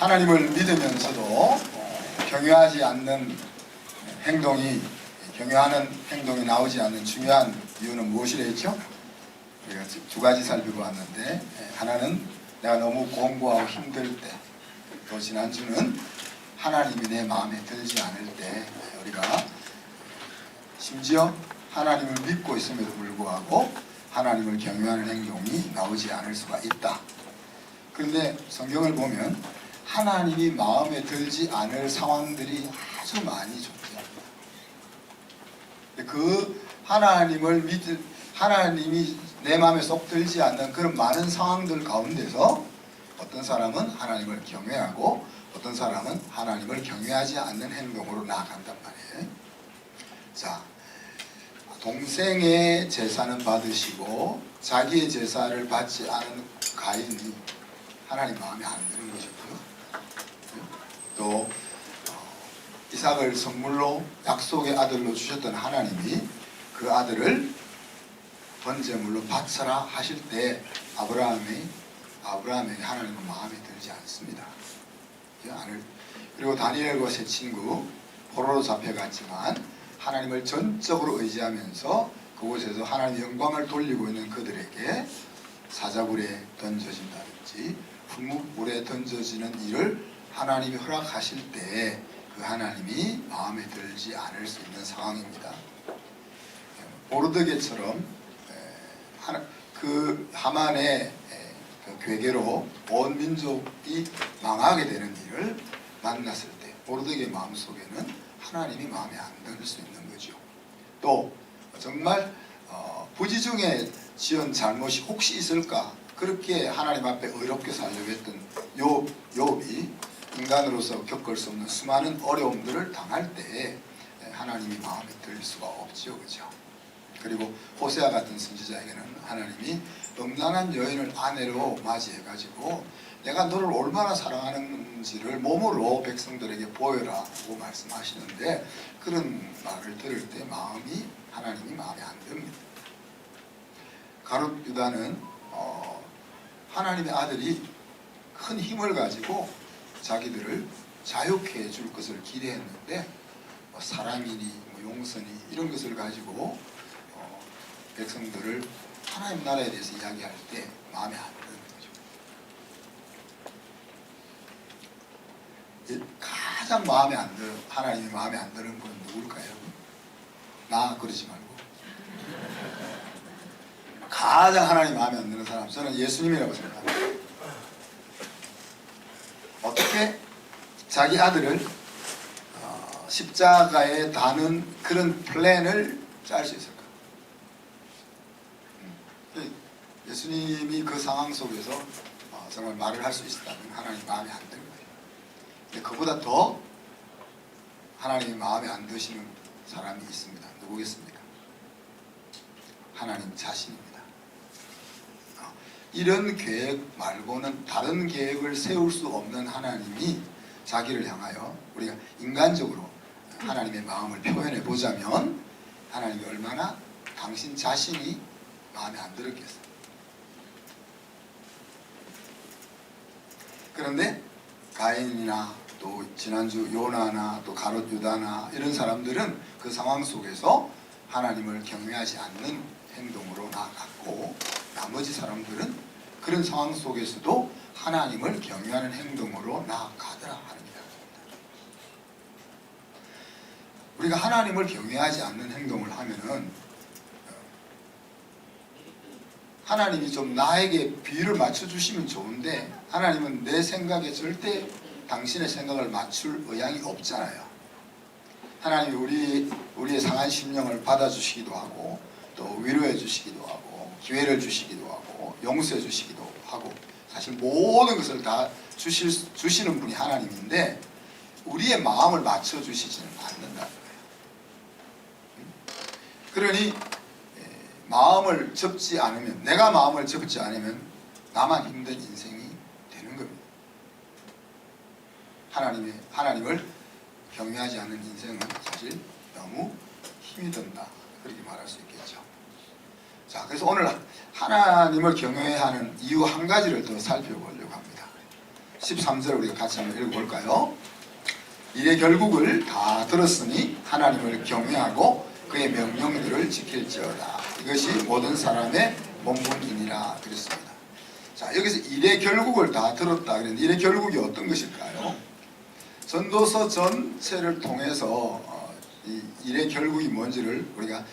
하나님을 믿으면서도 경외하지 않는 경외하는 행동이 나오지 않는 중요한 이유는 무엇이라 했죠? 우리가 두 가지 살피고 왔는데, 하나는 내가 너무 공부하고 힘들 때, 또 지난주는 하나님이 내 마음에 들지 않을 때, 우리가 심지어 하나님을 믿고 있음에도 불구하고 하나님을 경외하는 행동이 나오지 않을 수가 있다. 그런데 성경을 보면 하나님이 마음에 들지 않을 상황들이 아주 많이 존재합니다. 그 하나님이 내 마음에 쏙 들지 않는 그런 많은 상황들 가운데서 어떤 사람은 하나님을 경외하고 어떤 사람은 하나님을 경외하지 않는 행동으로 나아간단 말이에요. 자, 동생의 제사는 받으시고 자기의 제사를 받지 않은 가인이 하나님 마음에 안 드는 것이고요. 또 이삭을 선물로 약속의 아들로 주셨던 하나님이 그 아들을 번제물로 바쳐라 하실 때 아브라함에게 하나님은 마음에 들지 않습니다. 그리고 다니엘과 세 친구 포로로 잡혀갔지만 하나님을 전적으로 의지하면서 그곳에서 하나님의 영광을 돌리고 있는 그들에게 사자굴에 던져진다든지 풀무불에 던져지는 일을 하나님이 허락하실 때 그 하나님이 마음에 들지 않을 수 있는 상황입니다. 모르드게처럼 그 하만의 그 괴계로 온 민족이 망하게 되는 일을 만났을 때 모르드게 마음속에는 하나님이 마음에 안 들 수 있는 거죠. 또 정말 부지중에 지은 잘못이 혹시 있을까, 그렇게 하나님 앞에 의롭게 살려고 했던 욥이 인간으로서 겪을 수 없는 수많은 어려움들을 당할 때 하나님이 마음에 들 수가 없지요. 그죠? 그리고 호세아 같은 선지자에게는 하나님이 음란한 여인을 아내로 맞이해가지고 내가 너를 얼마나 사랑하는지를 몸으로 백성들에게 보여라 라고 말씀하시는데, 그런 말을 들을 때 하나님이 마음에 안 듭니다. 가룟 유다는 하나님의 아들이 큰 힘을 가지고 자기들을 자유케 해줄 것을 기대했는데 사랑이니 용서니 이런 것을 가지고 백성들을 하나님 나라에 대해서 이야기할 때 마음에 안 드는 거죠. 가장 하나님이 마음에 안 드는 분은 누굴까요? 나 그러지 말고 가장 하나님 마음에 안 드는 사람, 저는 예수님이라고 생각합니다. 어떻게 자기 아들을 십자가에 다는 그런 플랜을 짤 수 있을까? 예수님이 그 상황 속에서 정말 말을 할 수 있었다면 하나님 마음에 안 드는 거예요. 근데 그보다 더 하나님이 마음에 안 드시는 사람이 있습니다. 누구겠습니까? 하나님 자신입니다. 이런 계획 말고는 다른 계획을 세울 수 없는 하나님이 자기를 향하여 우리가 인간적으로 하나님의 마음을 표현해 보자면 하나님이 얼마나 당신 자신이 마음에 안 들었겠어요. 그런데 가인이나 또 지난주 요나나 또 가롯 유다나 이런 사람들은 그 상황 속에서 하나님을 경외하지 않는 행동으로 나아갔고, 나머지 사람들은 그런 상황 속에서도 하나님을 경외하는 행동으로 나아가더라 하는 이야기입니다. 우리가 하나님을 경외하지 않는 행동을 하면은 하나님이 좀 나에게 비율을 맞춰주시면 좋은데 하나님은 내 생각에 절대 당신의 생각을 맞출 의향이 없잖아요. 하나님이 우리의 상한 심령을 받아주시기도 하고 또 위로해 주시기도 하고 기회를 주시기도 하고 용서해 주시기도 하고 사실 모든 것을 다 주시는 분이 하나님인데 우리의 마음을 맞춰주시지는 않는다는 거예요. 그러니 마음을 접지 않으면, 내가 마음을 접지 않으면 나만 힘든 인생이 되는 겁니다. 하나님을 경외하지 않는 인생은 사실 너무 힘이 든다, 그렇게 말할 수 있겠죠. 자, 그래서 오늘 하나님을 경외하는 이유 한 가지를 더 살펴보려고 합니다. 13절 우리가 같이 한번 읽어볼까요? 이래 결국을 다 들었으니 하나님을 경외하고 그의 명령들을 지킬지어다. 이것이 모든 사람의 본분이니라 그랬습니다. 자, 여기서 이래 결국을 다 들었다 그랬는데 이래 결국이 어떤 것일까요? 전도서 전체를 통해서 이 일의 결국이 뭔지를 우리가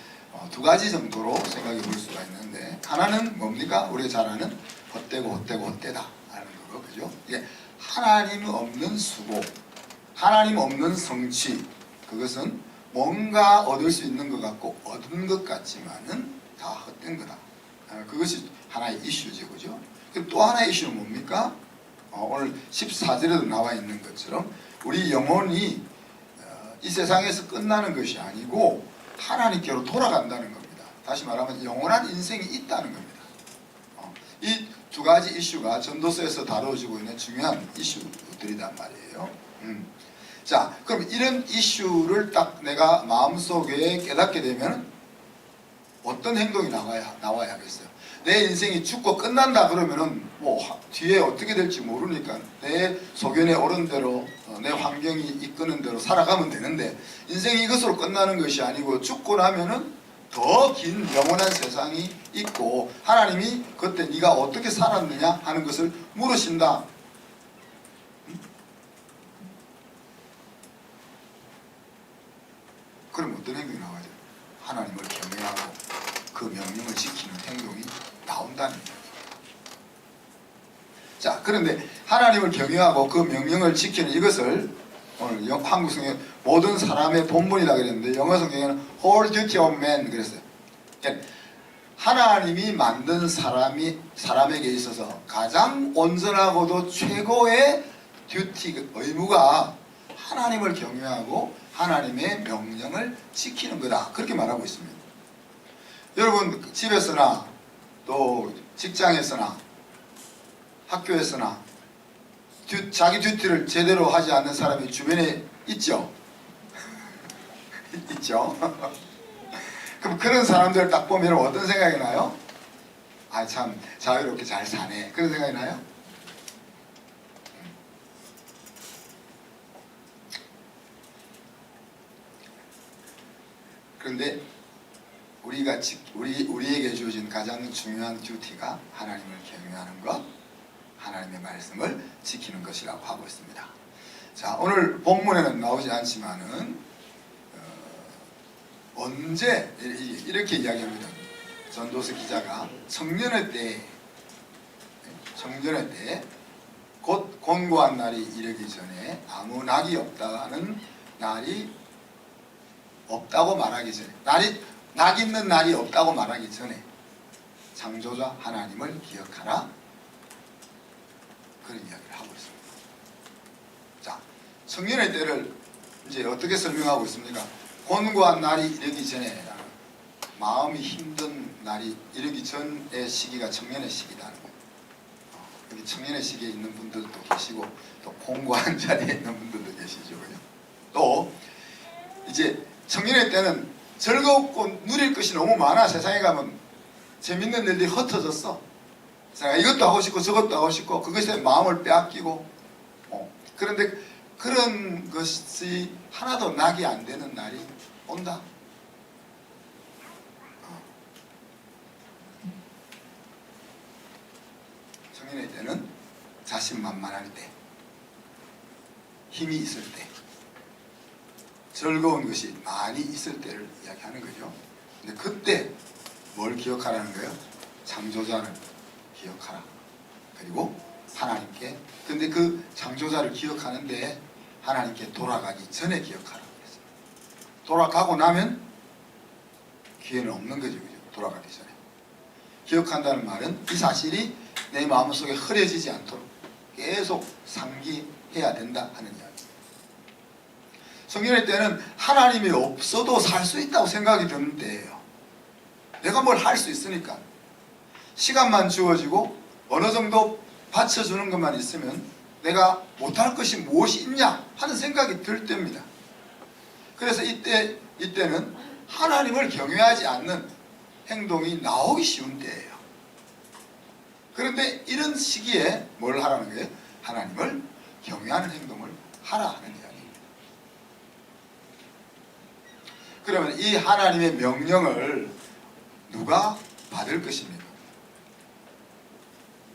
두 가지 정도로 생각해 볼 수가 있는데, 하나는 뭡니까? 우리가 잘 아는 헛되고 헛되고 헛되다 하는 거, 그죠? 이게 하나님 없는 수고, 하나님 없는 성취, 그것은 뭔가 얻을 수 있는 것 같고 얻은 것 같지만은 다 헛된 거다. 그것이 하나의 이슈죠, 그죠? 또 하나의 이슈는 뭡니까? 오늘 14절에도 나와 있는 것처럼 우리 영혼이 이 세상에서 끝나는 것이 아니고 하나님께로 돌아간다는 겁니다. 다시 말하면 영원한 인생이 있다는 겁니다. 이 두 가지 이슈가 전도서에서 다뤄지고 있는 중요한 이슈들이란 말이에요. 자, 그럼 이런 이슈를 딱 내가 마음속에 깨닫게 되면 어떤 행동이 나와야 하겠어요? 내 인생이 죽고 끝난다 그러면은 뭐 뒤에 어떻게 될지 모르니까 내 소견에 오른 대로 내 환경이 이끄는 대로 살아가면 되는데, 인생이 이것으로 끝나는 것이 아니고 죽고 나면은 더 긴 영원한 세상이 있고 하나님이 그때 네가 어떻게 살았느냐 하는 것을 물으신다. 그럼 어떤 행동이 나와야 돼요? 하나님을 경외하고 그 명령을 지키는 행동이 나온다는 거예요. 자, 그런데 하나님을 경외하고 그 명령을 지키는 이것을 오늘 한국 성경에 모든 사람의 본분이다 그랬는데 영어 성경에는 whole duty of man 그랬어요. 그러니까 하나님이 만든 사람에게 있어서 가장 온전하고도 최고의 듀티, 의무가 하나님을 경외하고 하나님의 명령을 지키는 거다. 그렇게 말하고 있습니다. 여러분 집에서나 또 직장에서나 학교에서나 자기 듀티를 제대로 하지 않는 사람이 주변에 있죠? 있죠? 그럼 그런 사람들을 딱 보면 어떤 생각이 나요? 아, 참 자유롭게 잘 사네, 그런 생각이 나요? 그런데 우리에게 주어진 가장 중요한 듀티가 하나님을 경외하는 것, 하나님의 말씀을 지키는 것이라고 하고 있습니다. 자, 오늘 본문에는 나오지 않지만은 언제 이렇게 이야기합니다. 전도서 기자가 청년의 때 곧 곤고한 날이 이르기 전에 아무 낙이 없다는 날이 없다고 말하기 전에, 낙 있는 날이 없다고 말하기 전에 창조자 하나님을 기억하라, 그런 이야기를 하고 있습니다. 자, 청년의 때를 이제 어떻게 설명하고 있습니까? 곤고한 날이 이르기 전에, 마음이 힘든 날이 이르기 전의 시기가 청년의 시기라는 거예요. 여기 청년의 시기에 있는 분들도 계시고 또 곤고한 자리에 있는 분들도 계시죠. 또 이제 청년의 때는 즐겁고 누릴 것이 너무 많아. 세상에 가면 재밌는 일들이 흩어졌어. 이것도 하고 싶고 저것도 하고 싶고 그것에 마음을 빼앗기고 그런데 그런 것이 하나도 낙이 안 되는 날이 온다. 청년의 때는 자신만만할 때, 힘이 있을 때, 즐거운 것이 많이 있을 때를 이야기하는 거죠. 근데 그때 뭘 기억하라는 거예요? 창조자를 기억하라. 그리고 하나님께, 근데 그 창조자를 기억하는데 하나님께 돌아가기 전에 기억하라. 돌아가고 나면 기회는 없는 거죠. 돌아가기 전에. 기억한다는 말은 이 사실이 내 마음속에 흐려지지 않도록 계속 상기해야 된다 하는 이야기. 성경의 때는 하나님이 없어도 살 수 있다고 생각이 드는 때예요. 내가 뭘 할 수 있으니까. 시간만 주어지고 어느 정도 받쳐주는 것만 있으면 내가 못할 것이 무엇이 있냐 하는 생각이 들 때입니다. 그래서 이때는 하나님을 경외하지 않는 행동이 나오기 쉬운 때예요. 그런데 이런 시기에 뭘 하라는 거예요? 하나님을 경외하는 행동을 하라 하는 이야기입니다. 그러면 이 하나님의 명령을 누가 받을 것입니까?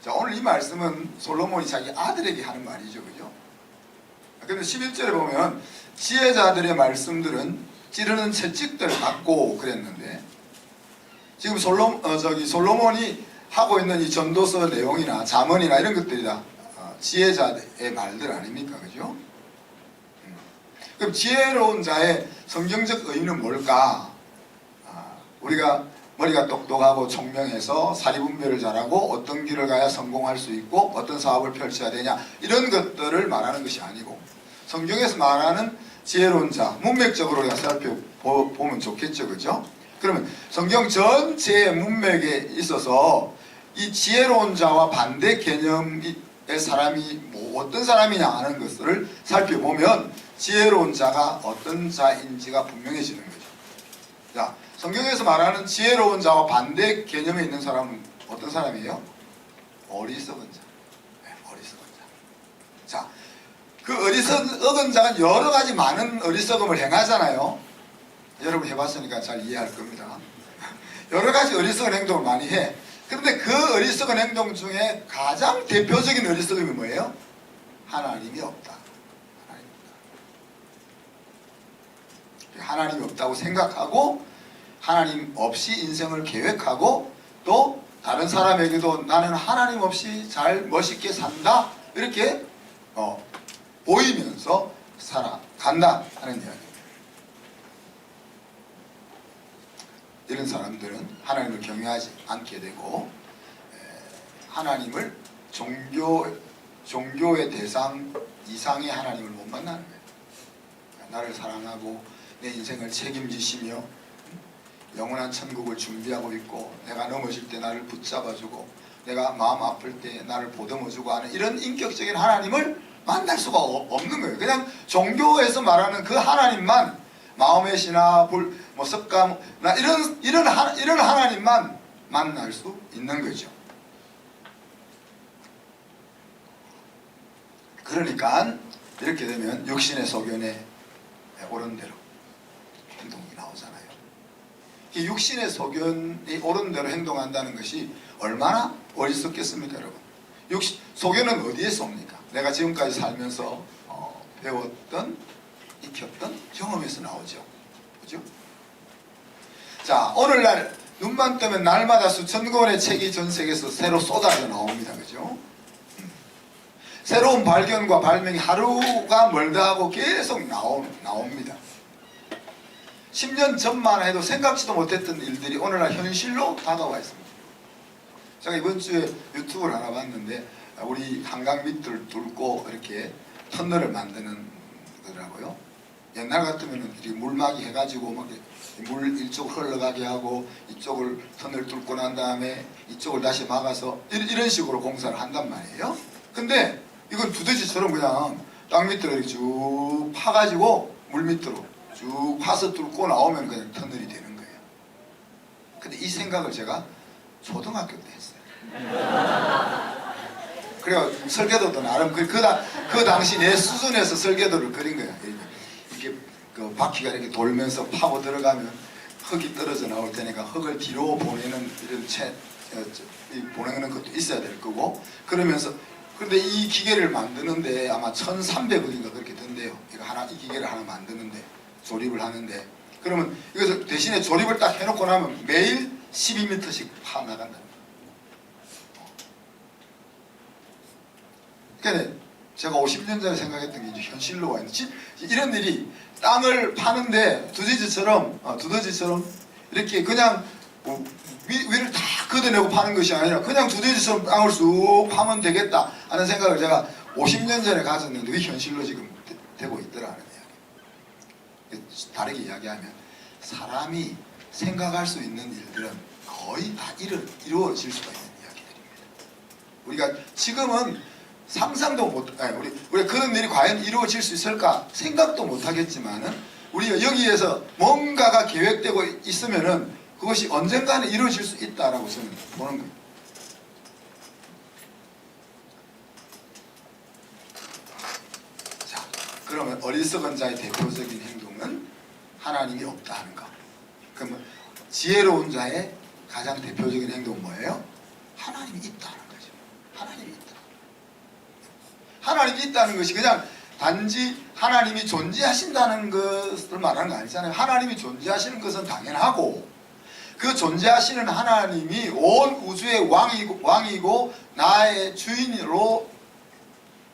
자, 오늘 이 말씀은 솔로몬이 자기 아들에게 하는 말이죠. 그죠? 그런데 11절에 보면 지혜자들의 말씀들은 찌르는 채찍들 같고 그랬는데, 지금 솔로몬이 하고 있는 이 전도서 내용이나 잠언이나 이런 것들이 다 지혜자의 말들 아닙니까? 그죠? 그럼 지혜로운 자의 성경적 의미는 뭘까? 우리가 머리가 똑똑하고 총명해서 사리분별을 잘하고 어떤 길을 가야 성공할 수 있고 어떤 사업을 펼쳐야 되냐, 이런 것들을 말하는 것이 아니고, 성경에서 말하는 지혜로운 자, 문맥적으로 우리가 살펴보면 좋겠죠. 그죠? 그러면 성경 전체의 문맥에 있어서 이 지혜로운 자와 반대 개념의 사람이 어떤 사람이냐 하는 것을 살펴보면 지혜로운 자가 어떤 자인지가 분명해지는 거죠. 자, 성경에서 말하는 지혜로운 자와 반대 개념에 있는 사람은 어떤 사람이에요? 어리석은 자. 네, 어리석은 자. 자, 그 어리석은 자는 여러 가지 많은 어리석음을 행하잖아요. 여러분 해봤으니까 잘 이해할 겁니다. 여러 가지 어리석은 행동을 많이 해. 그런데 그 어리석은 행동 중에 가장 대표적인 어리석음이 뭐예요? 하나님이 없다. 하나님이 없다고 생각하고 하나님 없이 인생을 계획하고 또 다른 사람에게도 나는 하나님 없이 잘 멋있게 산다 이렇게 보이면서 살아간다 하는 이야기입니다. 이런 사람들은 하나님을 경외하지 않게 되고 하나님을 종교의 대상 이상의 하나님을 못 만나는 거예요. 나를 사랑하고 내 인생을 책임지시며 영원한 천국을 준비하고 있고 내가 넘어질 때 나를 붙잡아주고 내가 마음 아플 때 나를 보듬어주고 하는 이런 인격적인 하나님을 만날 수가 없는 거예요. 그냥 종교에서 말하는 그 하나님만, 마음의 신화, 석가나 이런 하나님만 만날 수 있는 거죠. 그러니까 이렇게 되면 육신의 소견에 옳은 대로 행동이 나오잖아요. 이 육신의 소견이 옳은 대로 행동한다는 것이 얼마나 어리석겠습니까, 여러분? 소견은 어디에서 옵니까? 내가 지금까지 살면서 배웠던, 익혔던 경험에서 나오죠. 그죠? 자, 오늘날 눈만 뜨면 날마다 수천 권의 책이 전 세계에서 새로 쏟아져 나옵니다. 그죠? 새로운 발견과 발명이 하루가 멀다 하고 계속 나옵니다. 10년 전만 해도 생각지도 못했던 일들이 오늘날 현실로 다가와 있습니다. 제가 이번 주에 유튜브를 하나 봤는데 우리 한강 밑을 뚫고 이렇게 터널을 만드는 거더라고요. 옛날 같으면 이렇게 물막이 해가지고 막 물 이쪽으로 흘러가게 하고 이쪽을 터널 뚫고 난 다음에 이쪽을 다시 막아서 이런 식으로 공사를 한단 말이에요. 근데 이건 두더지처럼 그냥 땅 밑으로 이렇게 쭉 파가지고 물 밑으로 쭉 파서 뚫고 나오면 그냥 터널이 되는 거예요. 근데 이 생각을 제가 초등학교 때 했어요. 그래요. 설계도도 나름 그 당시 내 수준에서 설계도를 그린 거야. 이렇게 그 바퀴가 이렇게 돌면서 파고 들어가면 흙이 떨어져 나올 테니까 흙을 뒤로 보내는 이런 보내는 것도 있어야 될 거고, 그러면서 근데 이 기계를 만드는데 아마 1,300억인가 그렇게 든대요. 이 기계를 하나 만드는데, 조립을 하는데, 그러면 이것을 대신에 조립을 딱 해놓고 나면 매일 12m씩 파 나간다. 그러니까 제가 50년 전에 생각했던 게 이제 현실로 와 있는, 이런 일이 땅을 파는데 두더지처럼 이렇게 그냥 위를 다 걷어내고 파는 것이 아니라 그냥 두더지처럼 땅을 쑥 파면 되겠다 하는 생각을 제가 50년 전에 가졌는데 그게 현실로 지금 되고 있더라는 이야기. 다르게 이야기하면 사람이 생각할 수 있는 일들은 거의 다 이루어질 수가 있는 이야기들입니다. 우리가 지금은 상상도 우리가 그런 일이 과연 이루어질 수 있을까 생각도 못 하겠지만은 우리가 여기에서 뭔가가 계획되고 있으면은 그것이 언젠가는 이루어질 수 있다라고 저는 보는 거예요. 그러면 어리석은 자의 대표적인 행동은 하나님이 없다 하는 거. 그러면 지혜로운 자의 가장 대표적인 행동은 뭐예요? 하나님이 있다는 거죠. 하나님이 있다. 하나님이 있다는 것이 그냥 단지 하나님이 존재하신다는 것을 말하는 거 아니잖아요. 하나님이 존재하시는 것은 당연하고 그 존재하시는 하나님이 온 우주의 왕이고 나의 주인으로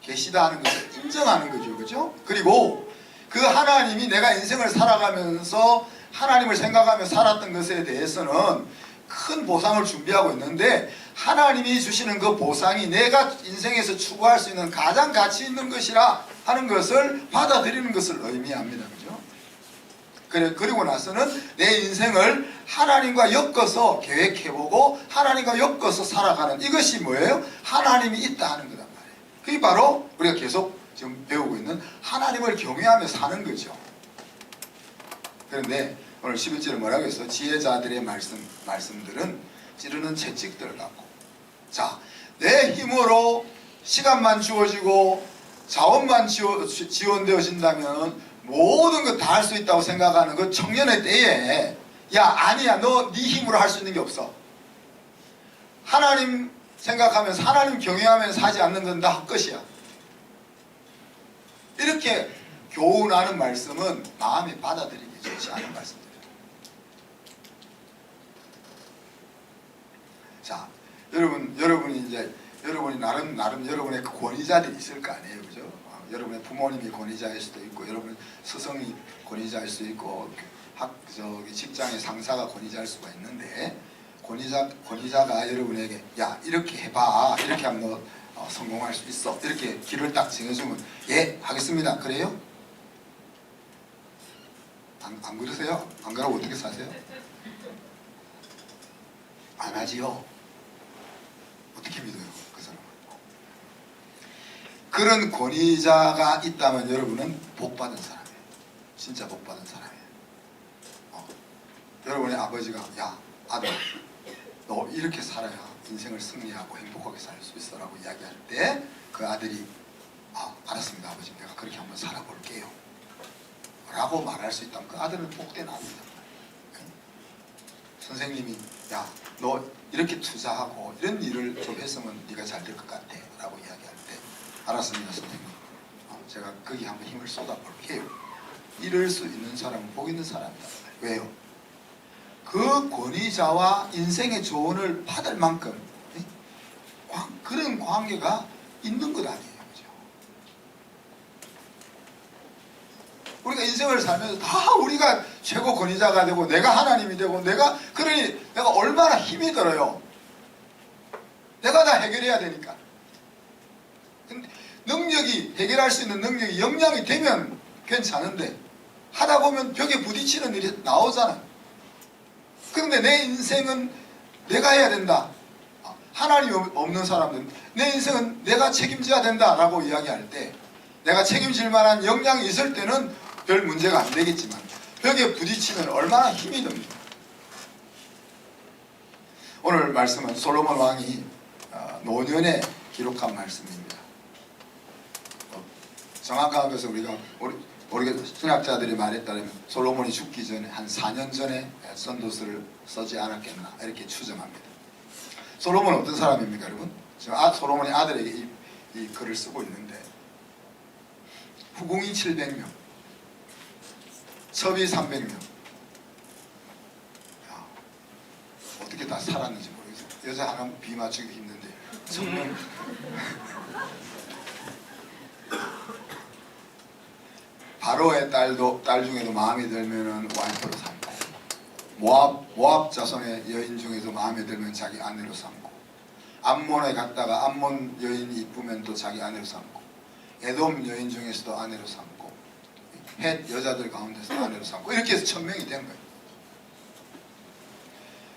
계시다 하는 것을 인정하는 거죠. 그죠? 그리고 그 하나님이 내가 인생을 살아가면서 하나님을 생각하며 살았던 것에 대해서는 큰 보상을 준비하고 있는데 하나님이 주시는 그 보상이 내가 인생에서 추구할 수 있는 가장 가치 있는 것이라 하는 것을 받아들이는 것을 의미합니다. 그죠? 그리고 나서는 내 인생을 하나님과 엮어서 계획해보고 하나님과 엮어서 살아가는 이것이 뭐예요? 하나님이 있다 하는 거단 말이에요. 그게 바로 우리가 계속 지금 배우고 있는 하나님을 경외하며 사는 거죠. 그런데 오늘 11절에 뭐라고 했어? 지혜자들의 말씀들은 찌르는 채찍들을 갖고 자, 내 힘으로 시간만 주어지고 자원만 지원되어진다면 모든 거 다 할 수 있다고 생각하는 그 청년의 때에 야 아니야 너 네 힘으로 할 수 있는 게 없어. 하나님 생각하면서 하나님 경외하면서 하지 않는 건 다 헛것이야. 이렇게 교훈하는 말씀은 마음에 받아들이기 좋지 않은 말씀들이에요. 자, 여러분이 나름 여러분의 그 권위자들이 있을 거 아니에요, 그죠? 여러분의 부모님이 권위자일 수도 있고, 여러분 스승이 권위자일 수도 있고, 직장의 상사가 권위자일 수가 있는데, 권위자가 여러분에게 야 이렇게 해봐, 이렇게 하면 너 성공할 수 있어, 이렇게 길을 딱 정해주면 예 하겠습니다. 그래요? 안 그러세요? 안 그러고 어떻게 사세요? 안 하지요. 어떻게 믿어요? 그 사람은. 그런 권위자가 있다면 여러분은 복받은 사람이에요. 진짜 복받은 사람이에요. 여러분의 아버지가 야 아들 너 이렇게 살아야 인생을 승리하고 행복하게 살 수 있어 라고 이야기할 때 그 아들이 알았습니다 아버지 내가 그렇게 한번 살아볼게요 라고 말할 수 있다면 그 아들은 복된 아들이다. 선생님이 야 너 이렇게 투자하고 이런 일을 좀 했으면 네가 잘 될 것 같아 라고 이야기할 때 알았습니다 선생님 제가 거기 한번 힘을 쏟아볼게요. 이럴 수 있는 사람은 복 있는 사람이다. 왜요? 그 권위자와 인생의 조언을 받을 만큼 그런 관계가 있는 것 아니에요. 그죠? 우리가 인생을 살면서 다 우리가 최고 권위자가 되고 내가 하나님이 되고 그러니 내가 얼마나 힘이 들어요. 내가 다 해결해야 되니까. 근데 능력이 해결할 수 있는 능력이 역량이 되면 괜찮은데 하다 보면 벽에 부딪히는 일이 나오잖아요. 그런데 내 인생은 내가 해야 된다. 하나님이 없는 사람들은 내 인생은 내가 책임져야 된다라고 이야기할 때 내가 책임질 만한 역량이 있을 때는 별 문제가 안 되겠지만 벽에 부딪히면 얼마나 힘이 듭니까? 오늘 말씀은 솔로몬 왕이 노년에 기록한 말씀입니다. 정확한 것은 우리가 신학자들이 말에 따르면 솔로몬이 죽기 전에 한 4년 전에 선도서를 쓰지 않았겠나 이렇게 추정합니다. 솔로몬은 어떤 사람입니까 여러분? 지금 솔로몬의 아들에게 이 글을 쓰고 있는데 후궁이 700명 첩이 300명 어떻게 다 살았는지 모르겠어요. 여자 하나 비 맞추기 힘든데 1000명 바로의 딸 중에도 마음에 들면은 와이프로 삼고 모압 자손의 여인 중에도 마음에 들면 자기 아내로 삼고 암몬에 갔다가 암몬 여인이 이쁘면 또 자기 아내로 삼고 에돔 여인 중에서도 아내로 삼고 헷 여자들 가운데서 아내로 삼고 이렇게 해서 1000명이 된 거예요.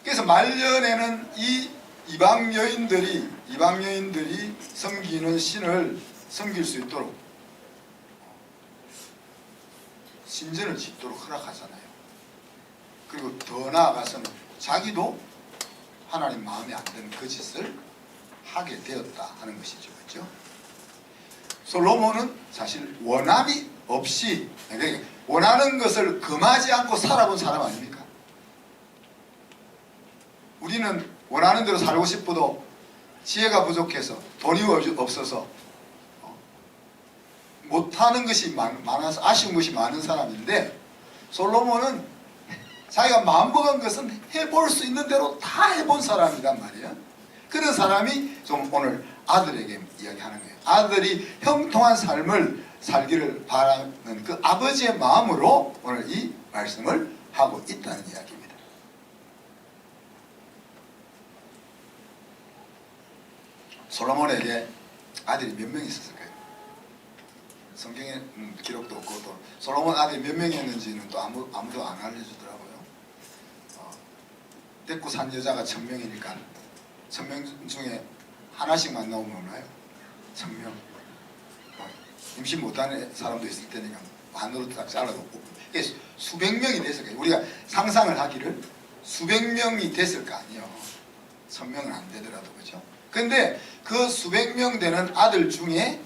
그래서 말년에는 이 이방 여인들이 섬기는 신을 섬길 수 있도록 신전을 짓도록 허락하잖아요. 그리고 더 나아가서는 자기도 하나님 마음에 안 드는 그 짓을 하게 되었다 하는 것이죠. 그렇죠? 솔로몬은 사실 원함이 없이 그러니까 원하는 것을 금하지 않고 살아본 사람 아닙니까? 우리는 원하는 대로 살고 싶어도 지혜가 부족해서 돈이 없어서 못하는 것이 많아서 아쉬운 것이 많은 사람인데, 솔로몬은 자기가 마음먹은 것은 해볼 수 있는 대로 다 해본 사람이란 말이에요. 그런 사람이 좀 오늘 아들에게 이야기하는 거예요. 아들이 형통한 삶을 살기를 바라는 그 아버지의 마음으로 오늘 이 말씀을 하고 있다는 이야기입니다. 솔로몬에게 아들이 몇 명 있었을까요? 성경에 기록도 없고, 또 솔로몬 아들이 몇 명이었는지는 또 아무도 안 알려주더라고요. 데리고 산 여자가 1000명이니까 1000명 중에 하나씩만 나오면 얼마요? 1000명. 임신 못하는 사람도 있을 테니까 반으로 딱 잘라놓고, 수백 명이 됐을 거예요. 우리가 상상을 하기를 수백 명이 됐을 거 아니에요. 1000명은 안 되더라도, 그렇죠? 근데 그 수백 명 되는 아들 중에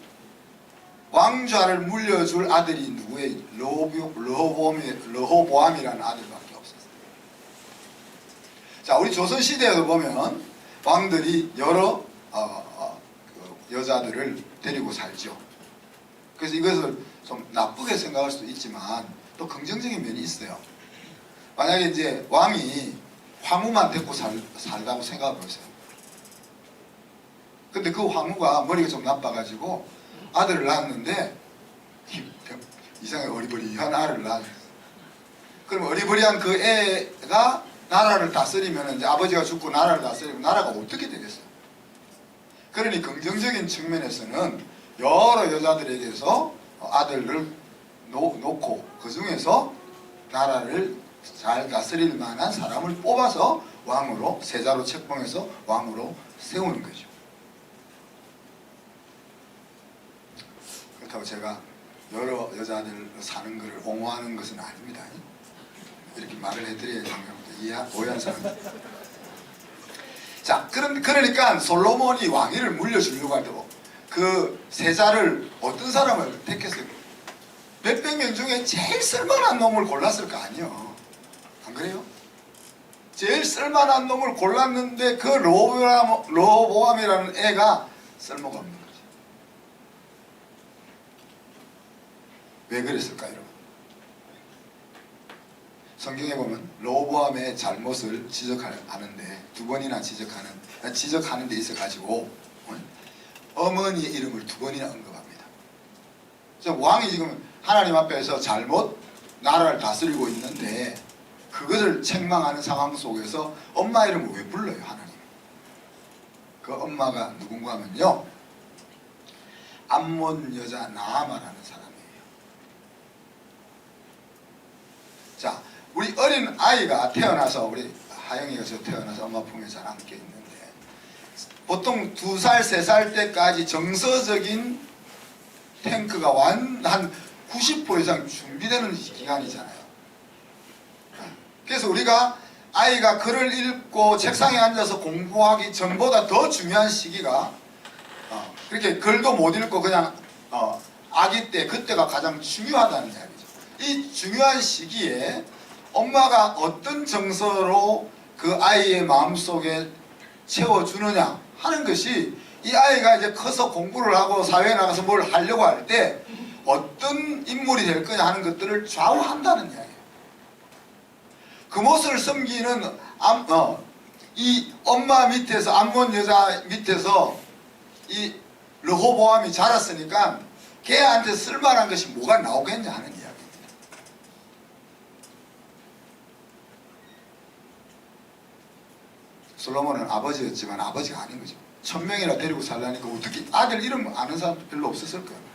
왕좌를 물려줄 아들이 누구의? 르호보암이라는 아들밖에 없었어요. 자, 우리 조선시대에도 보면 왕들이 여러 여자들을 데리고 살죠. 그래서 이것을 좀 나쁘게 생각할 수도 있지만 또 긍정적인 면이 있어요. 만약에 이제 왕이 황후만 데리고 살다고 생각해 보세요. 근데 그 황후가 머리가 좀 나빠가지고 아들을 낳았는데 이상하게 어리버리한 아를 낳았어요. 그럼 어리버리한 그 애가 나라를 다스리면 이제 아버지가 죽고 나라를 다스리면 나라가 어떻게 되겠어요? 그러니 긍정적인 측면에서는 여러 여자들에게서 아들을 놓고 그 중에서 나라를 잘 다스릴 만한 사람을 뽑아서 왕으로, 세자로 책봉해서 왕으로 세우는 거죠. 그렇다고 제가 여러 여자들 사는 것을 옹호하는 것은 아닙니다. 이렇게 말을 해드려야 오해한 사람. 자, 그러니까 솔로몬이 왕위를 물려주려고 할 때 그 세자를 어떤 사람을 택했어요? 몇백 명 중에 제일 쓸만한 놈을 골랐을 거 아니에요. 안 그래요? 제일 쓸만한 놈을 골랐는데 그 르호보암이라는 애가 쓸모가 없는 거죠. 왜 그랬을까요, 여러분? 성경에 보면 르호보암의 잘못을 지적하는데 두 번이나 지적하는 데 있어가지고 어머니의 이름을 두 번이나 언급합니다. 그래서 왕이 지금 하나님 앞에서 잘못 나라를 다스리고 있는데 그것을 책망하는 상황 속에서 엄마 이름을 왜 불러요, 하나님? 그 엄마가 누군가 하면요, 암몬 여자 나아마라는 사람이에요. 자, 우리 어린 아이가 태어나서, 우리 하영이가 저 태어나서 엄마 품에 잘 안겨 있는데 보통 2살, 3살 때까지 정서적인 탱크가 한 90% 이상 준비되는 기간이잖아요. 그래서 우리가 아이가 글을 읽고 책상에 앉아서 공부하기 전보다 더 중요한 시기가 그렇게 글도 못 읽고 그냥 아기 때, 그때가 가장 중요하다는 이야기죠. 이 중요한 시기에 엄마가 어떤 정서로 그 아이의 마음속에 채워주느냐 하는 것이 이 아이가 이제 커서 공부를 하고 사회에 나가서 뭘 하려고 할 때 어떤 인물이 될 거냐 하는 것들을 좌우한다는 이야기예요. 그 모습을 섬기는 이 엄마 밑에서, 암몬 여자 밑에서 이 르호보암이 자랐으니까 걔한테 쓸만한 것이 뭐가 나오겠냐 하는 이야기입니다. 솔로몬은 아버지였지만 아버지가 아닌 거죠. 1000명이나 데리고 살라니까 어떻게 아들 이름 아는 사람 별로 없었을 거예요.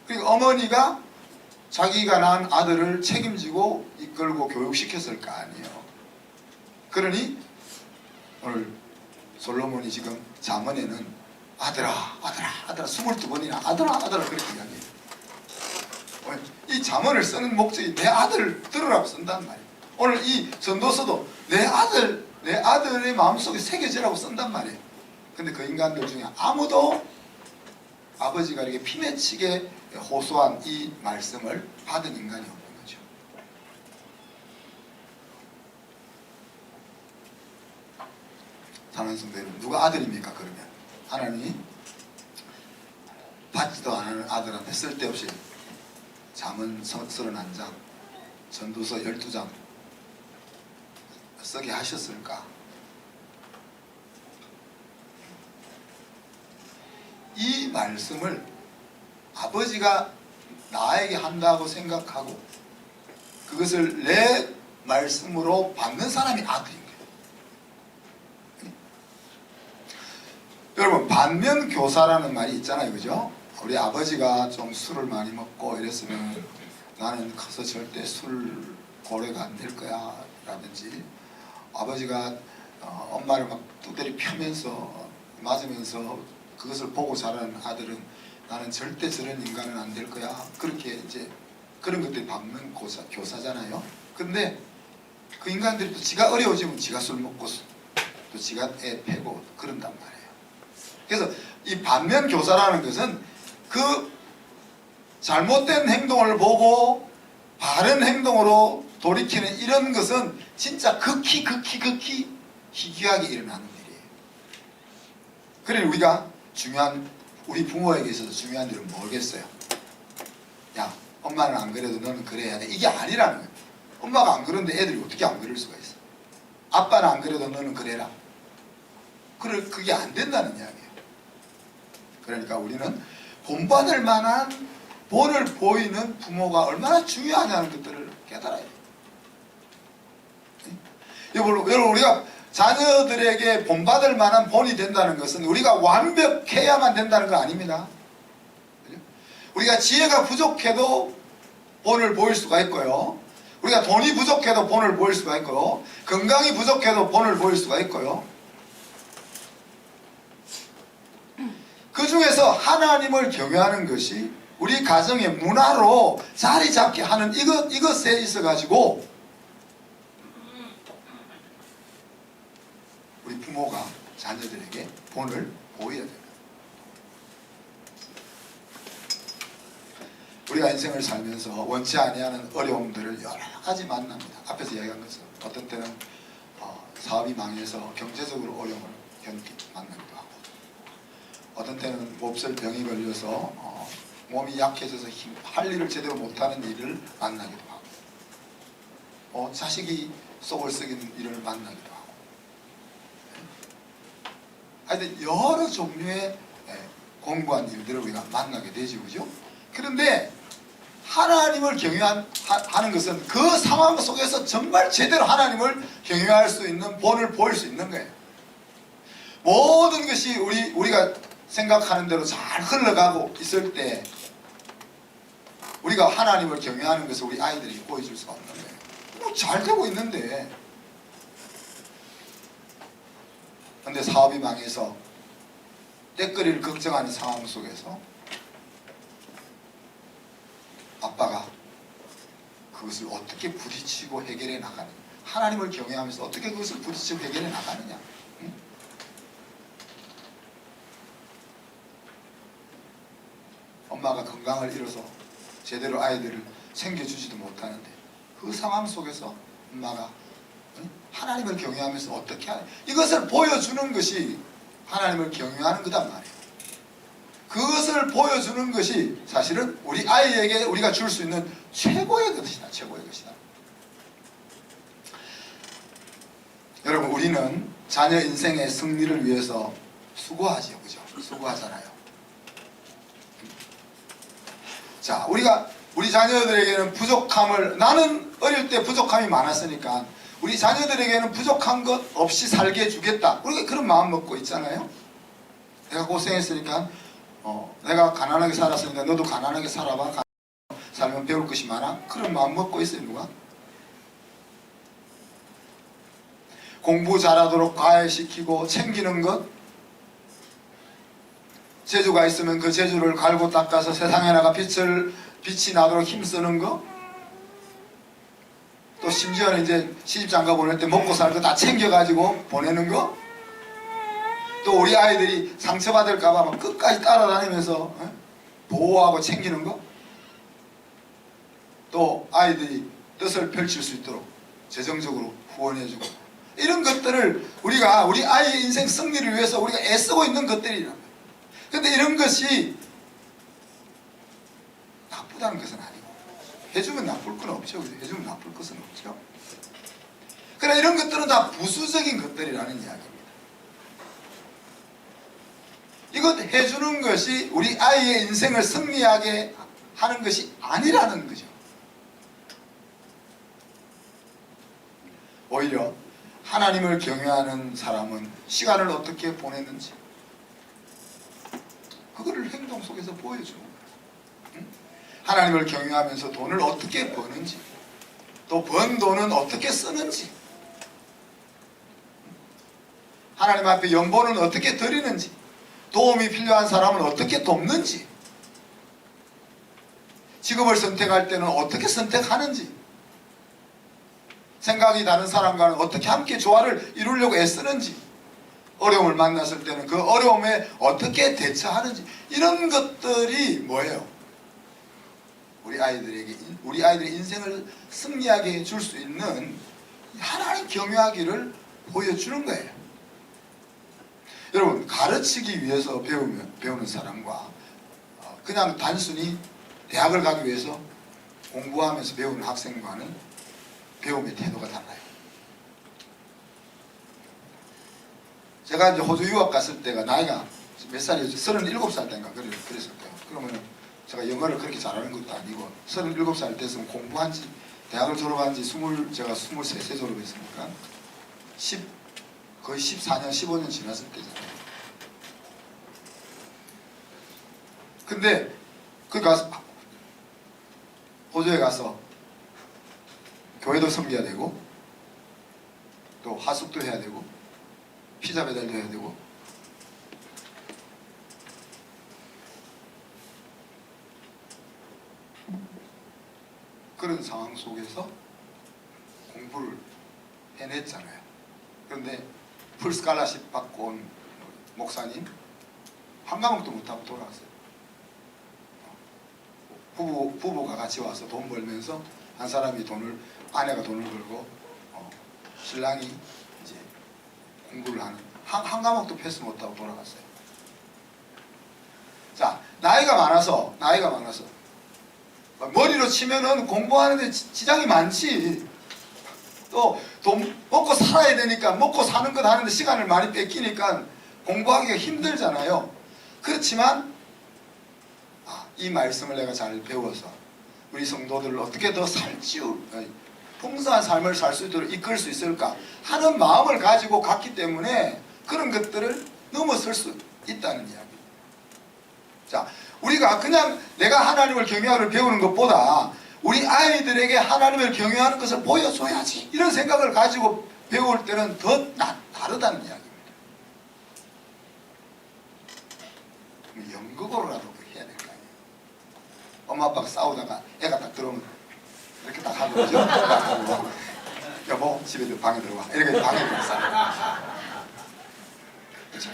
그리고 어머니가 자기가 낳은 아들을 책임지고 이끌고 교육시켰을 거 아니에요. 그러니 오늘 솔로몬이 지금 잠언에는 아들아 아들아 아들아 22번이나 아들아 아들아 그렇게 이야기해요. 이 잠언을 쓰는 목적이 내 아들을 들으라고 쓴단 말이에요. 오늘 이 전도서도 내 아들의 마음속에 새겨지라고 쓴단 말이에요. 근데 그 인간들 중에 아무도 아버지가 이렇게 피맺히게 호소한 이 말씀을 받은 인간이 없는 거죠. 사랑하는 성도 여러분, 누가 아들입니까? 그러면 하나님이 받지도 않은 아들한테 쓸데없이 잠언 31장, 전도서 12장 쓰게 하셨을까? 이 말씀을 아버지가 나에게 한다고 생각하고 그것을 내 말씀으로 받는 사람이 아들인 거예요. 여러분, 반면교사라는 말이 있잖아요, 그죠? 우리 아버지가 좀 술을 많이 먹고 이랬으면 나는 커서 절대 술 고래가 안 될 거야 라든지, 아버지가 엄마를 막 두드리 펴면서 맞으면서 그것을 보고 자라는 아들은 나는 절대 저런 인간은 안 될 거야, 그렇게 이제 그런 것들이 반면 교사잖아요. 근데 그 인간들이 또 지가 어려워지면 지가 술 먹고 또 지가 애 패고 그런단 말이에요. 그래서 이 반면 교사라는 것은 그 잘못된 행동을 보고 바른 행동으로 돌이키는 이런 것은 진짜 극히 희귀하게 일어나는 일이에요. 그래서 우리가 우리 부모에게 있어서 중요한 일은 뭐겠어요? 야, 엄마는 안 그래도 너는 그래야 돼, 이게 아니라는 거예요. 엄마가 안 그러는데 애들이 어떻게 안 그럴 수가 있어? 아빠는 안 그래도 너는 그래라. 그게 안 된다는 이야기예요. 그러니까 우리는 본받을 만한 본을 보이는 부모가 얼마나 중요하냐는 것들을 깨달아야 돼요. 여러분, 우리가 자녀들에게 본받을 만한 본이 된다는 것은 우리가 완벽해야만 된다는 거 아닙니다. 우리가 지혜가 부족해도 본을 보일 수가 있고요, 우리가 돈이 부족해도 본을 보일 수가 있고요, 건강이 부족해도 본을 보일 수가 있고요, 그 중에서 하나님을 경외하는 것이 우리 가정의 문화로 자리 잡게 하는 이것에 있어 가지고 우리 부모가 자녀들에게 본을 보여야 됩니다. 우리가 인생을 살면서 원치 아니하는 어려움들을 여러 가지 만납니다. 앞에서 이야기한 것처럼 어떤 때는 사업이 망해서 경제적으로 어려움을 만나기도 하고, 어떤 때는 몹쓸 병이 걸려서 몸이 약해져서 할 일을 제대로 못하는 일을 만나기도 하고, 자식이 속을 썩이는 일을 만나기도 하고, 하여튼 여러 종류의 공부한 일들을 우리가 만나게 되죠, 그죠? 그런데 하나님을 경외하는 것은 그 상황 속에서 정말 제대로 하나님을 경외할 수 있는 본을 보일 수 있는 거예요. 모든 것이 우리가 생각하는 대로 잘 흘러가고 있을 때 우리가 하나님을 경외하는 것을 우리 아이들에게 보여줄 수가 없는 거예요. 잘 되고 있는데, 근데 사업이 망해서 때거리를 걱정하는 상황 속에서 아빠가 그것을 어떻게 부딪히고 해결해 나가느냐, 하나님을 경외하면서 어떻게 그것을 부딪히고 해결해 나가느냐. 응? 엄마가 건강을 잃어서 제대로 아이들을 챙겨주지도 못하는데 그 상황 속에서 엄마가 하나님을 경외하면서 어떻게 하냐, 이것을 보여주는 것이 하나님을 경외하는 거단 말이에요. 그것을 보여주는 것이 사실은 우리 아이에게 우리가 줄 수 있는 최고의 것이다. 최고의 것이다. 여러분, 우리는 자녀 인생의 승리를 위해서 수고하죠, 그죠? 수고하잖아요. 자, 우리 자녀들에게는 부족함을, 나는 어릴 때 부족함이 많았으니까 우리 자녀들에게는 부족한 것 없이 살게 해주겠다, 우리가 그런 마음 먹고 있잖아요. 내가 고생했으니까 내가 가난하게 살았으니까 너도 가난하게 살아봐, 살면 배울 것이 많아, 그런 마음 먹고 있어요. 누가? 공부 잘하도록 과외시키고 챙기는 것, 재주가 있으면 그 재주를 갈고 닦아서 세상에 나가 빛이 나도록 힘쓰는 거, 또 심지어는 이제 시집장가 보낼 때 먹고 살 거 다 챙겨가지고 보내는 거, 또 우리 아이들이 상처받을까봐 막 끝까지 따라다니면서 보호하고 챙기는 거, 또 아이들이 뜻을 펼칠 수 있도록 재정적으로 후원해주고, 이런 것들을 우리가 우리 아이의 인생 승리를 위해서 우리가 애쓰고 있는 것들이란 말이에요. 근데 이런 것이 나쁘다는 것은 아니고, 해주면 나쁠 건 없죠. 해주면 나쁠 것은 없죠. 그러나 이런 것들은 다 부수적인 것들이라는 이야기입니다. 이것 해주는 것이 우리 아이의 인생을 승리하게 하는 것이 아니라는 거죠. 오히려 하나님을 경외하는 사람은 시간을 어떻게 보내는지 그거를 행동 속에서 보여주는 거예요. 하나님을 경외하면서 돈을 어떻게 버는지, 또 번 돈은 어떻게 쓰는지, 하나님 앞에 연보는 어떻게 드리는지, 도움이 필요한 사람은 어떻게 돕는지, 직업을 선택할 때는 어떻게 선택하는지, 생각이 다른 사람과는 어떻게 함께 조화를 이루려고 애쓰는지, 어려움을 만났을 때는 그 어려움에 어떻게 대처하는지, 이런 것들이 뭐예요? 우리 아이들의 인생을 승리하게 해줄 수 있는 하나님 경외하기를 보여주는 거예요. 여러분, 가르치기 위해서 배우는 사람과 그냥 단순히 대학을 가기 위해서 공부하면서 배우는 학생과는 배움의 태도가 달라요. 제가 이제 호주 유학 갔을 때가 나이가 몇 살이었죠? 37살 때인가 그랬을 거예요. 그러면 제가 영어를 그렇게 잘하는 것도 아니고 37살 때였으면 공부한 지, 대학을 졸업한 지 제가 23세 졸업했으니까 거의 14년, 15년 지났을 때잖아요. 근데 호주에 가서 교회도 섬겨야 되고, 또 하숙도 해야 되고, 피자 배달도 해야 되고, 그런 상황 속에서 공부를 해냈잖아요. 그런데 풀스칼라십 받고 온 목사님 한 과목도 못하고 돌아왔어요. 부부가 같이 와서 돈 벌면서 한 사람이 아내가 돈을 벌고 신랑이 이제 공부를 하는, 한 과목도 패스 못하고 돌아갔어요. 자, 나이가 많아서 머리로 치면은 공부하는데 지장이 많지. 또 돈 먹고 살아야 되니까 먹고 사는 것 하는데 시간을 많이 뺏기니까 공부하기가 힘들잖아요. 그렇지만 이 말씀을 내가 잘 배워서 우리 성도들을 어떻게 더 풍성한 삶을 살 수 있도록 이끌 수 있을까 하는 마음을 가지고 갔기 때문에 그런 것들을 넘어설 수 있다는 이야기입니다. 자, 우리가 그냥 내가 하나님을 경외하기를 배우는 것보다 우리 아이들에게 하나님을 경외하는 것을 보여줘야지, 이런 생각을 가지고 배울 때는 더 다르다는 이야기입니다. 연극으로라도 해야 될 거 아니에요. 엄마 아빠가 싸우다가 애가 딱 들어오면 이렇게 딱 하는 거죠. 여보, 집에 방에 들어와, 이렇게 방에 들어서 그렇죠.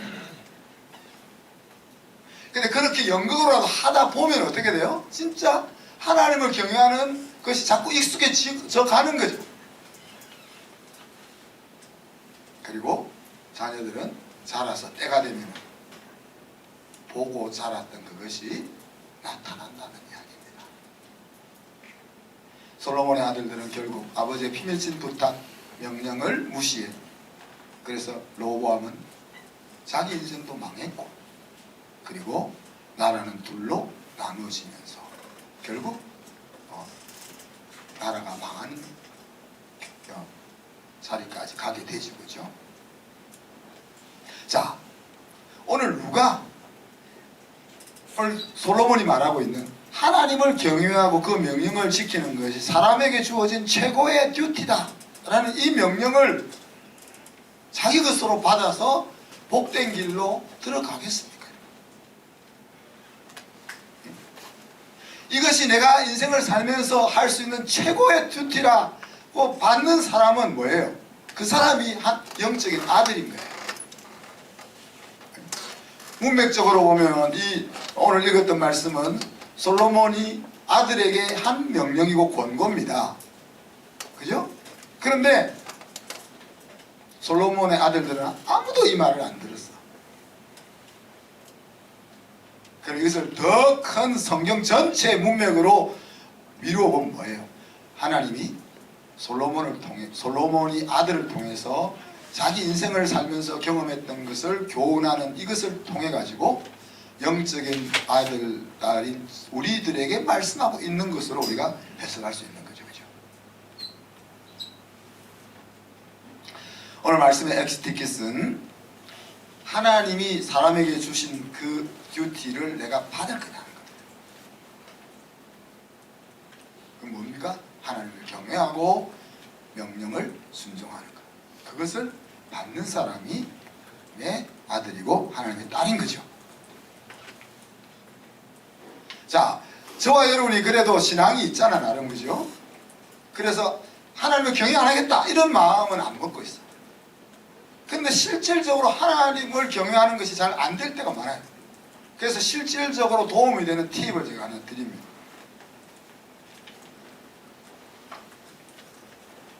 근데 그렇게 연극으로라도 하다 보면 어떻게 돼요? 진짜 하나님을 경외하는 것이 자꾸 익숙해져 가는 거죠. 그리고 자녀들은 자라서 때가 되면 보고 자랐던 그것이 나타난다는 이야기입니다. 솔로몬의 아들들은 결국 아버지의 피맺힌 부탁, 명령을 무시해. 그래서 로보암은 자기 인생도 망했고, 그리고 나라는 둘로 나누어지면서 결국 나라가 망하는 자리까지 가게 되죠. 그죠? 자, 오늘 솔로몬이 말하고 있는 하나님을 경외하고 그 명령을 지키는 것이 사람에게 주어진 최고의 듀티다 라는 이 명령을 자기 것으로 받아서 복된 길로 들어가겠습니까? 이것이 내가 인생을 살면서 할 수 있는 최고의 듀티라고 받는 사람은 뭐예요? 그 사람이 한 영적인 아들인 거예요. 문맥적으로 보면 이 오늘 읽었던 말씀은 솔로몬이 아들에게 한 명령이고 권고입니다. 그죠? 그런데 솔로몬의 아들들은 아무도 이 말을 안 들었어. 그래서 이것을 더 큰 성경 전체 문맥으로 미루어 보면 뭐예요? 하나님이 솔로몬이 아들을 통해서 자기 인생을 살면서 경험했던 것을 교훈하는 이것을 통해 가지고 영적인 아들, 딸인 우리들에게 말씀하고 있는 것으로 우리가 해석할 수 있는 거죠. 그죠? 오늘 말씀의 엑스티켓은 하나님이 사람에게 주신 그 듀티를 내가 받을 거냐는 겁니다. 그럼 뭡니까? 하나님을 경외하고 명령을 순종하는 것. 그것을 받는 사람이 내 아들이고 하나님의 딸인 거죠. 자, 저와 여러분이 그래도 신앙이 있잖아, 나름. 그죠? 그래서 하나님을 경외 안 하겠다 이런 마음은 안 먹고 있어. 근데 실질적으로 하나님을 경외하는 것이 잘 안 될 때가 많아요. 그래서 실질적으로 도움이 되는 팁을 제가 하나 드립니다.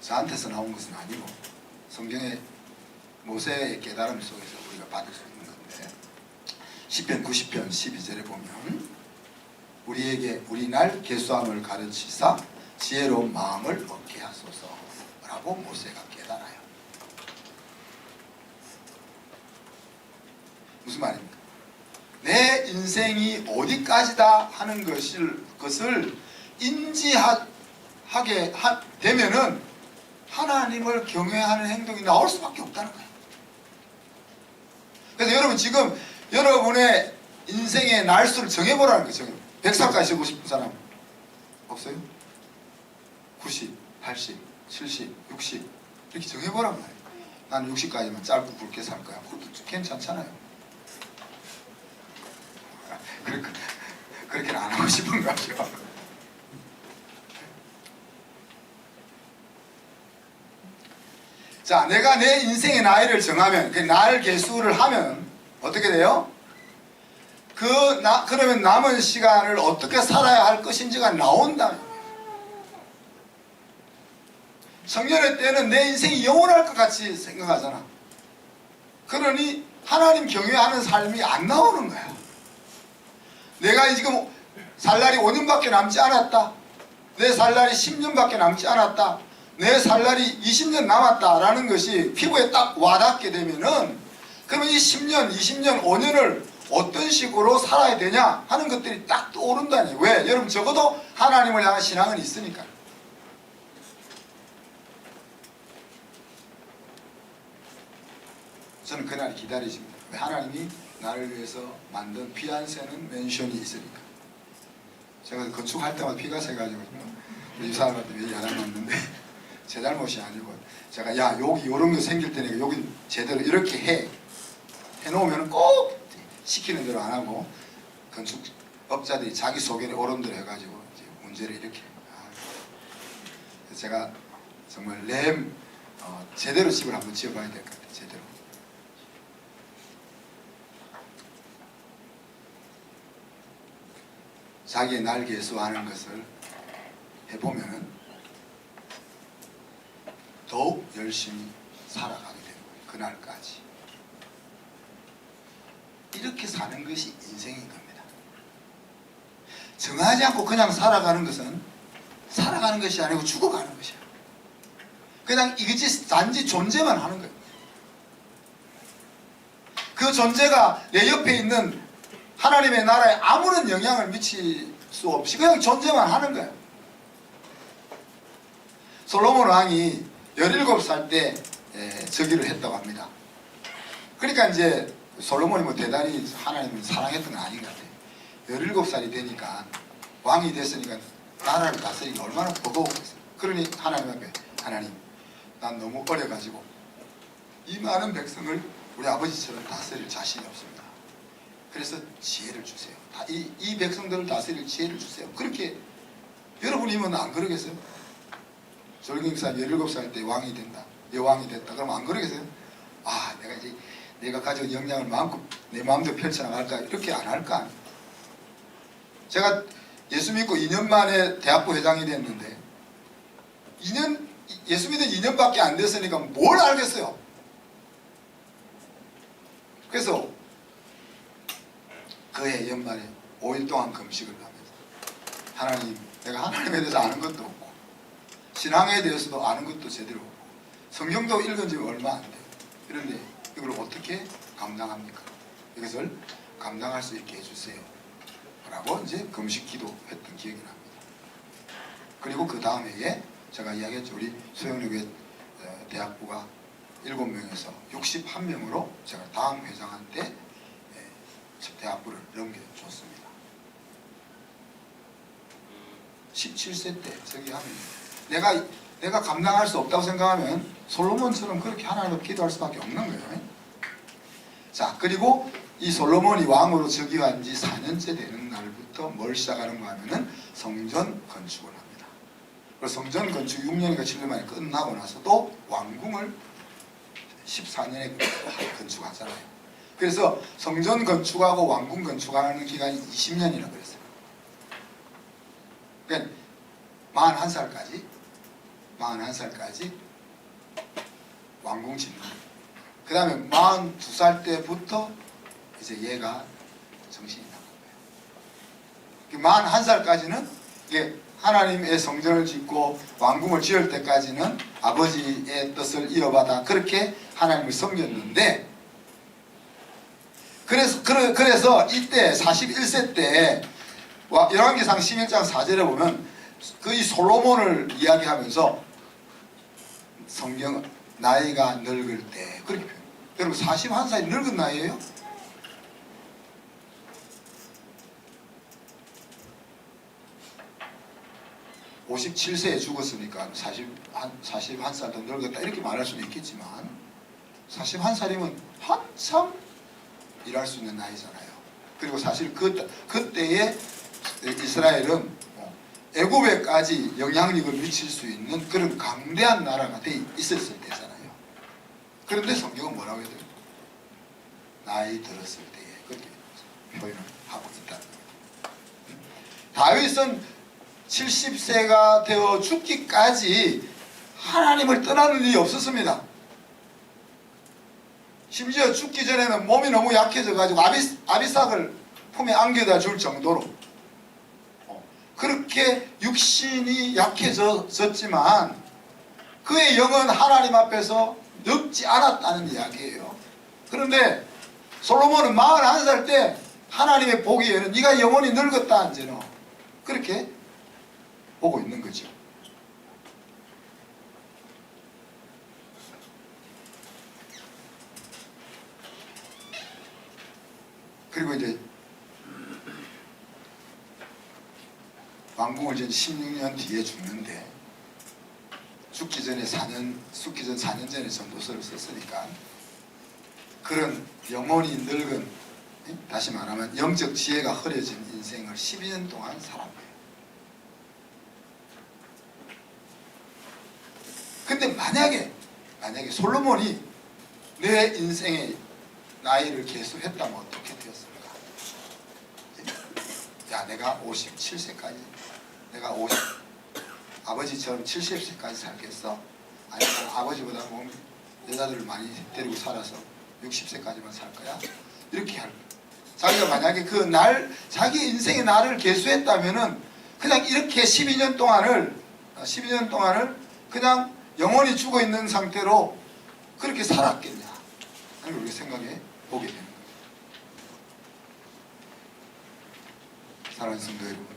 저한테서 나온 것은 아니고 성경의 모세의 깨달음 속에서 우리가 받을 수 있는 건데, 시편 90편 12절에 보면 우리에게 우리 날 계수함을 가르치사 지혜로운 마음을 얻게 하소서 라고 모세가 깨달아요. 무슨 말입니까? 내 인생이 어디까지다 하는 것을 인지하게 되면은 하나님을 경외하는 행동이 나올 수밖에 없다는 거예요. 그래서 여러분 지금 여러분의 인생의 날수를 정해보라는 거죠. 100살까지 살고 싶은 사람 없어요? 90, 80, 70, 60 이렇게 정해보란 말이에요. 나는 60까지만 짧고 굵게 살 거야. 그것도 괜찮잖아요. 그렇게는 안 하고 싶은 거죠. 자, 내가 내 인생의 나이를 정하면, 그 날 계수를 하면 어떻게 돼요? 그러면 남은 시간을 어떻게 살아야 할 것인지가 나온다는 거예요. 청년의 때는 내 인생이 영원할 것 같이 생각하잖아. 그러니 하나님 경외하는 삶이 안 나오는 거야. 내가 지금 살 날이 5년밖에 남지 않았다. 내 살 날이 10년밖에 남지 않았다. 내 살 날이 20년 남았다라는 것이 피부에 딱 와닿게 되면은, 그러면 이 10년, 20년, 5년을 어떤 식으로 살아야 되냐 하는 것들이 딱 떠오른다니. 왜? 여러분 적어도 하나님을 향한 신앙은 있으니까. 저는 그날이 기다리십니다. 왜? 하나님이 나를 위해서 만든 귀한 새는 맨션이 있으니까. 제가 건축할 때마다 피가 새가지고 이 사람한테 왜 안 해놨는데 제 잘못이 아니고, 제가 야 여기 이런 거 생길 테니까 여기 제대로 이렇게 해놓으면 꼭 시키는 대로 안 하고 건축업자들이 자기 소견에 오름들 해가지고 이제 문제를 일으켜요. 제가 정말 제대로 집을 한번 지어봐야 될 것 같아요. 제대로. 자기의 날 계수하는 것을 해보면은 더욱 열심히 살아가게 되는 거예요. 그날까지. 이렇게 사는 것이 인생인 겁니다. 정하지 않고 그냥 살아가는 것은 살아가는 것이 아니고 죽어가는 것이야. 그냥 이것이 단지 존재만 하는 거예요. 그 존재가 내 옆에 있는 하나님의 나라에 아무런 영향을 미칠 수 없이 그냥 존재만 하는 거예요. 솔로몬 왕이 17살 때 즉위를 했다고 합니다. 그러니까 이제 솔로몬이 뭐 대단히 하나님을 사랑했던 건 아닌 것 같아요. 17살이 되니까 왕이 됐으니까 나라를 다스리기 얼마나 버거웠겠어요. 그러니 하나님 앞에, 하나님 난 너무 어려가지고 이 많은 백성을 우리 아버지처럼 다스릴 자신이 없습니다. 그래서 지혜를 주세요. 이 백성들을 다스릴 지혜를 주세요. 그렇게 여러분이면 안 그러겠어요? 졸경사 17살 때 왕이 된다, 여왕이 됐다 그러면 안 그러겠어요? 아, 내가 이제 내가 가진 역량을 마음껏 내 마음대로 펼쳐나갈까 이렇게 안 할 거 아니에요. 제가 예수 믿고 2년 만에 대학부 회장이 됐는데 예수 믿은 2년밖에 안 됐으니까 뭘 알겠어요. 그래서 그해 연말에 5일 동안 금식을 하면서 내가 하나님에 대해서 아는 것도 없고 신앙에 대해서도 아는 것도 제대로 없고 성경도 읽은 지 얼마 안 돼요. 그런데 이걸 어떻게 감당합니까? 이것을 감당할 수 있게 해주세요 라고 이제 금식 기도했던 기억이 납니다. 그리고 그 다음 해에 제가 이야기했죠. 우리 소영역의 대학부가 7명에서 61명으로 제가 다음 회장한테 대학부를 넘겨줬습니다. 17세 때 저기 하면 내가 감당할 수 없다고 생각하면 솔로몬처럼 그렇게 하나님을 기도할 수밖에 없는 거예요. 자, 그리고 이 솔로몬이 왕으로 즉위한 지 4년째 되는 날부터 뭘 시작하는가 하면은 성전 건축을 합니다. 그리고 성전 건축 6년인가 7년 만에 끝나고 나서도 왕궁을 14년에 건축하잖아요. 그래서 성전 건축하고 왕궁 건축하는 기간이 20년이라고 그랬어요. 그러니까 41살까지 왕궁 짓는 거예요. 그 다음에 42살 때부터 이제 얘가 정신이 나간 거예요. 41살까지는 이게 하나님의 성전을 짓고 왕궁을 지을 때까지는 아버지의 뜻을 이어받아 그렇게 하나님을 섬겼는데, 그래서 이때 41세 때 열왕기상 11장 4절에 보면 그 이 솔로몬을 이야기하면서 성경은 나이가 늙을 때 그렇게 표현해요. 여러분 41살이 늙은 나이예요? (57세에) 죽었으니까 41살 더 늙었다 이렇게 말할 수도 있겠지만 41살이면 한참 일할 수 있는 나이잖아요. 그리고 사실 그때의 이스라엘은 애굽에까지 영향력을 미칠 수 있는 그런 강대한 나라가 돼 있었을 때잖아요. 그런데 성경은 뭐라고 해야 돼요? 나이 들었을 때에 그렇게 표현을 하고 있다는 거예요. 다윗은 70세가 되어 죽기까지 하나님을 떠나는 일이 없었습니다. 심지어 죽기 전에는 몸이 너무 약해져 가지고 아비삭을 품에 안겨다 줄 정도로 그렇게 육신이 약해졌지만 그의 영은 하나님 앞에서 늙지 않았다는 이야기예요. 그런데 솔로몬은 41살 때 하나님의 보기에는 네가 영원히 늙었다 이제는 그렇게 보고 있는 거죠. 그리고 이제 왕궁을 이제 16년 뒤에 죽는데 죽기 전 4년 전에 전도서를 썼으니까 그런 영혼이 늙은, 다시 말하면 영적 지혜가 흐려진 인생을 12년 동안 살았고요. 근데 만약에 솔로몬이 내 인생의 나이를 계수했다면 어떻게 되었을까? 야, 내가 57세까지 아버지처럼 70세까지 살겠어? 아니면 아버지보다 여자들을 많이 데리고 살아서 60세까지만 살 거야? 이렇게 할 거야. 자기가 만약에 자기 인생의 나를 계수했다면은 그냥 이렇게 12년 동안을 그냥 영원히 죽어 있는 상태로 그렇게 살았겠냐 하는 걸 우리가 생각해 보게 되는 거예요. 사랑하는 성도 여러분,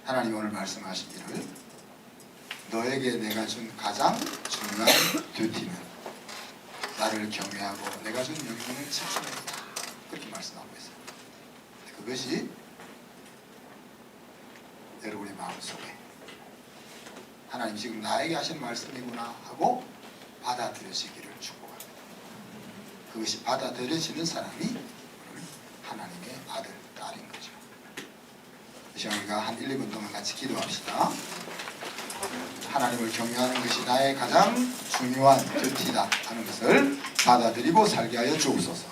하나님 오늘 말씀하시기를 너에게 내가 준 가장 중요한 듀티는 나를 경외하고 내가 준 명령을 지키는다 그렇게 말씀하고 있어요. 그것이 여러분의 마음속에 하나님 지금 나에게 하신 말씀이구나 하고 받아들여지기를 축복합니다. 그것이 받아들여지는 사람이 하나님의 아들, 딸인 거죠. 이 시간 우리가 한 1, 2분 동안 같이 기도합시다. 하나님을 경외하는 것이 나의 가장 중요한 곁이다 하는 것을 받아들이고 살게 하여 주옵소서.